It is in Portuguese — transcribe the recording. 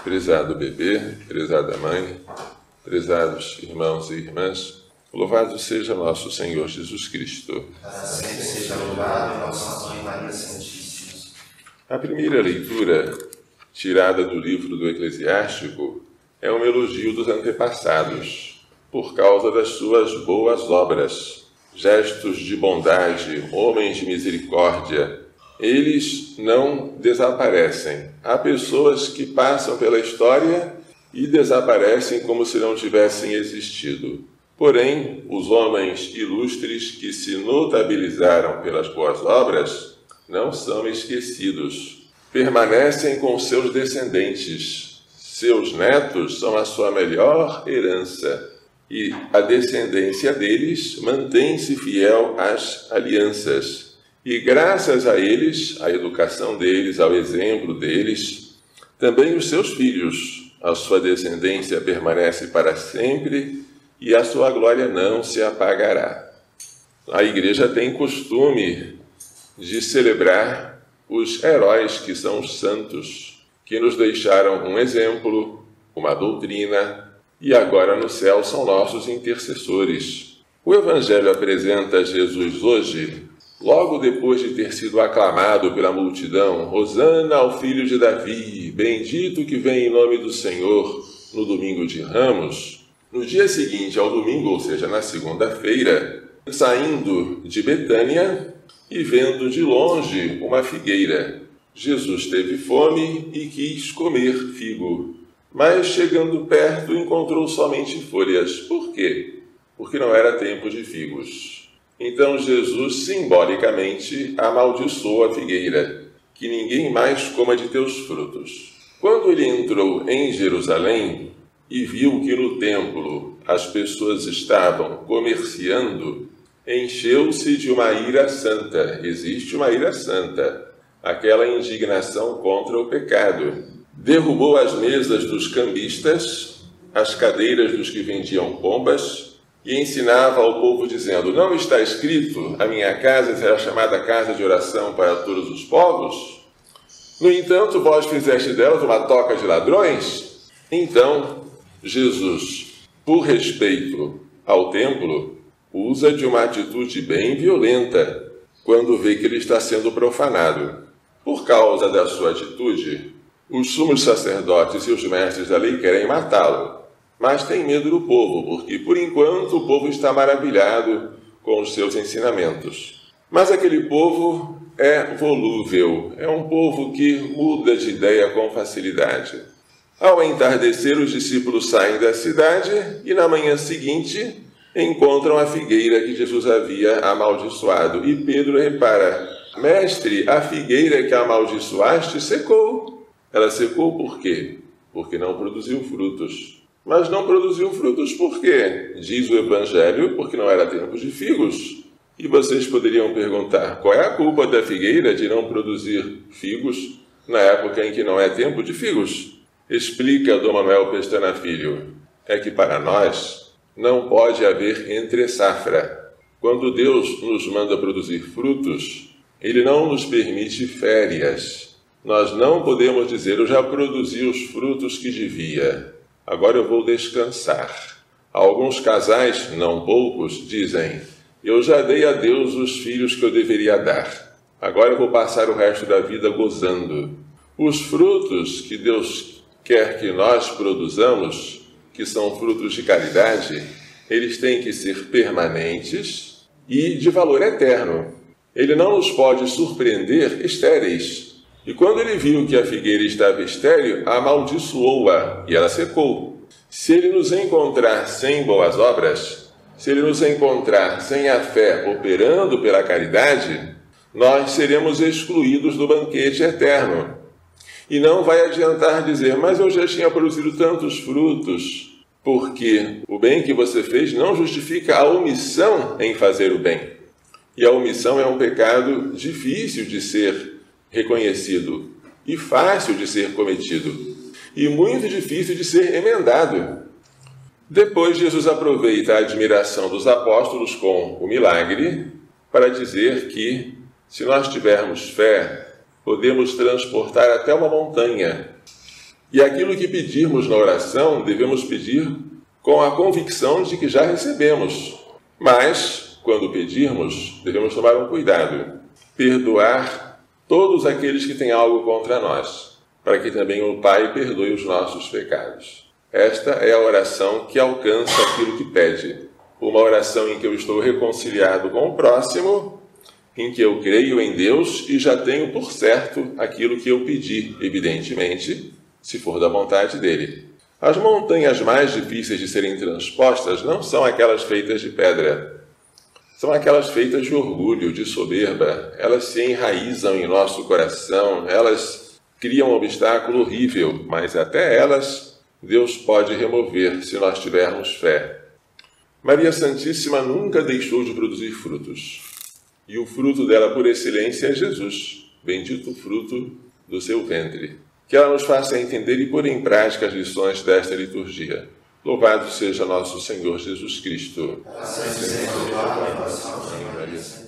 Prezado bebê, prezada mãe, prezados irmãos e irmãs, louvado seja nosso Senhor Jesus Cristo. Para sempre seja louvado nossa Mãe Maria Santíssima. A primeira leitura, tirada do livro do Eclesiástico, é um elogio dos antepassados, por causa das suas boas obras, gestos de bondade, homens de misericórdia. Eles não desaparecem. Há pessoas que passam pela história e desaparecem como se não tivessem existido. Porém, os homens ilustres que se notabilizaram pelas boas obras não são esquecidos. Permanecem com seus descendentes. Seus netos são a sua melhor herança. E a descendência deles mantém-se fiel às alianças. E graças a eles, à educação deles, ao exemplo deles, também os seus filhos, a sua descendência permanece para sempre e a sua glória não se apagará. A Igreja tem costume de celebrar os heróis que são os santos, que nos deixaram um exemplo, uma doutrina, e agora no céu são nossos intercessores. O Evangelho apresenta Jesus hoje, logo depois de ter sido aclamado pela multidão, Hosana ao filho de Davi, bendito que vem em nome do Senhor, no domingo de Ramos. No dia seguinte ao domingo, ou seja, na segunda-feira, saindo de Betânia e vendo de longe uma figueira, Jesus teve fome e quis comer figo. Mas, chegando perto, encontrou somente folhas. Por quê? Porque não era tempo de figos. Então Jesus, simbolicamente, amaldiçoou a figueira, que ninguém mais coma de teus frutos. Quando ele entrou em Jerusalém e viu que no templo as pessoas estavam comerciando, encheu-se de uma ira santa. Existe uma ira santa, aquela indignação contra o pecado. Derrubou as mesas dos cambistas, as cadeiras dos que vendiam pombas, e ensinava ao povo dizendo: não está escrito, a minha casa será chamada casa de oração para todos os povos? No entanto, vós fizeste delas uma toca de ladrões? Então, Jesus, por respeito ao templo, usa de uma atitude bem violenta quando vê que ele está sendo profanado. Por causa da sua atitude, os sumos sacerdotes e os mestres da lei querem matá-lo. Mas tem medo do povo, porque, por enquanto, o povo está maravilhado com os seus ensinamentos. Mas aquele povo é volúvel, é um povo que muda de ideia com facilidade. Ao entardecer, os discípulos saem da cidade e, na manhã seguinte, encontram a figueira que Jesus havia amaldiçoado. E Pedro repara: mestre, a figueira que amaldiçoaste secou. Ela secou por quê? Porque não produziu frutos. Mas não produziu frutos por quê? Diz o Evangelho, porque não era tempo de figos. E vocês poderiam perguntar: qual é a culpa da figueira de não produzir figos na época em que não é tempo de figos? Explica Dom Manuel Pestana Filho: é que para nós não pode haver entre-safra. Quando Deus nos manda produzir frutos, Ele não nos permite férias. Nós não podemos dizer: eu já produzi os frutos que devia, agora eu vou descansar. Alguns casais, não poucos, dizem: eu já dei a Deus os filhos que eu deveria dar, agora eu vou passar o resto da vida gozando. Os frutos que Deus quer que nós produzamos, que são frutos de caridade, eles têm que ser permanentes e de valor eterno. Ele não nos pode surpreender estéreis. E quando ele viu que a figueira estava estéril, amaldiçoou-a e ela secou. Se ele nos encontrar sem boas obras, se ele nos encontrar sem a fé operando pela caridade, nós seremos excluídos do banquete eterno. E não vai adiantar dizer: mas eu já tinha produzido tantos frutos, porque o bem que você fez não justifica a omissão em fazer o bem. E a omissão é um pecado difícil de ser reconhecido e fácil de ser cometido e muito difícil de ser emendado. Depois, Jesus aproveita a admiração dos apóstolos com o milagre para dizer que, se nós tivermos fé, podemos transportar até uma montanha. E aquilo que pedirmos na oração, devemos pedir com a convicção de que já recebemos. Mas, quando pedirmos, devemos tomar um cuidado. Perdoar todos aqueles que têm algo contra nós, para que também o Pai perdoe os nossos pecados. Esta é a oração que alcança aquilo que pede. Uma oração em que eu estou reconciliado com o próximo, em que eu creio em Deus e já tenho por certo aquilo que eu pedi, evidentemente, se for da vontade dele. As montanhas mais difíceis de serem transpostas não são aquelas feitas de pedra. São aquelas feitas de orgulho, de soberba. Elas se enraizam em nosso coração, elas criam um obstáculo horrível, mas até elas Deus pode remover se nós tivermos fé. Maria Santíssima nunca deixou de produzir frutos. E o fruto dela por excelência é Jesus, bendito o fruto do seu ventre. Que ela nos faça entender e pôr em prática as lições desta liturgia. Louvado seja nosso Senhor Jesus Cristo. Assim seja louvado, nosso Senhor.